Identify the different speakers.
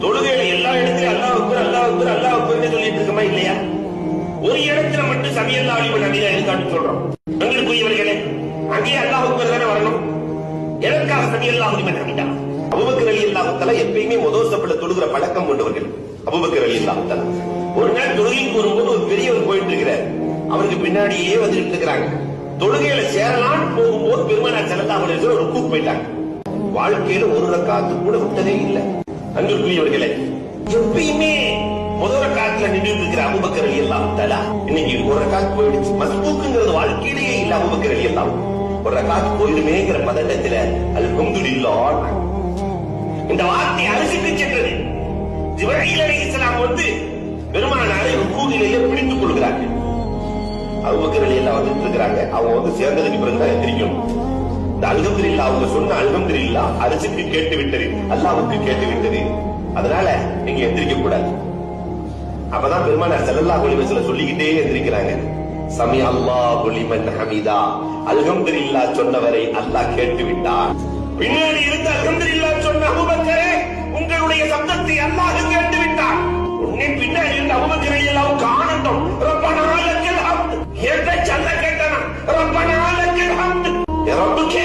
Speaker 1: தொழுகையில எல்லா இடத்துலயும் அல்லாஹ் அக்பர் அல்லாஹ் அக்பர் அல்லாஹ் அக்பர்னு சொல்லிட்டு இருக்கமா இல்லையா? ஒரு இடத்துல மட்டும் சமியல்லாஹு லிமன் ஹமீதா இருக்கான்னு சொல்றோம். அங்கிருக்குரியவர்களே, அங்கேயே அல்லாஹ் அக்பர் தானே வரணும். எதற்காக சமியல்லாஹு லிமன் ஹமீதா? அபூபக்கர் ரலியல்லாஹு தஆலா எப்பயுமே முதல் சஃப்ல தொழுகிற பழக்கம் கொண்டவர்கள். அபூபக்கர் ரலியல்லாஹு தஆலா ஒரு நாள் தொழுகைக்கு வரும்போது ஒரு பெரியவர் போயிட்டு இருக்கிறார். அவருக்கு பின்னாடியே வந்துட்டு இருக்கிறாங்க. தொழுகையில சேரலான்னு போகும்போது பெருமானார் ஸல்லல்லாஹு அலைஹி வஸல்லம் ருக்குக்கு போயிட்டாங்க. வாழ்க்கையில ஒரு ரக்காத்து கூட விட்டதே இல்லை. அங்கிருக்குரியவர்களே, எப்பயுமே முதல் ரக்காத்துல நின்று இருக்கிற அபூபக்கர் ரலியல்லாஹு தஆலா இன்னைக்கு ஒரு ரக்காத்து போயிடுச்சு. மஸ்பூக்குங்கிறது வாழ்க்கையிலேயே இல்ல. அபூபக்கர் ரலியல்லாஹு ஒரு ரக்காத்து போயிடுமேங்கிற பதட்டத்துல அல்ஹம்துலில்லாஹ் இந்த வார்த்தை அரசுக்கு சென்றது. ஜிப்ரீல் அலைஹிஸ்ஸலாம் வந்து பெருமானாரை ருக்குவிலேயே பிடித்துக் கொள்கிறார்கள். அபூபக்கர் ரலியல்லாஹு வந்துட்டு இருக்கிறாங்க. அவங்க வந்து சேர்ந்ததுக்கு பிறகுதான் எந்திரிக்கணும். இந்த அல்ஹம்துலில்லாஹ் அவங்க சொன்ன அல்ஹம்துலில்லாஹ் அரசுக்கு கேட்டு விட்டது, அல்லாஹ்வுக்கு கேட்டு விட்டது. அதனால நீங்க எந்திரிக்க கூடாது. அப்பதான் பெருமானார் ஸல்லல்லாஹு அலைஹி வஸல்லம் சொல்லிக்கிட்டே எந்திரிக்கிறாங்க. சமி அல்லாஹு லிமன் ஹமீதா, அல்ஹம்துலில்லாஹ் சொன்னவரை அல்லாஹ் கேட்டு விட்டார். பின்னாடி இருந்து அல்ஹம்துலில்லாஹ் சொன்ன அபூபக்கரே, உங்களுடைய சப்தத்தை அல்லாஹ் கேட்டு விட்டார். உன்னை பின்னாடி இருந்து அபூபக்கர் ரலியல்லாஹு காணட்டும். ரப்பனா லக்கல் ஹம்த், எதை சொல்ல கேட்டனா? ரப்பனா லக்கல் ஹம்த், ரப்புக்கே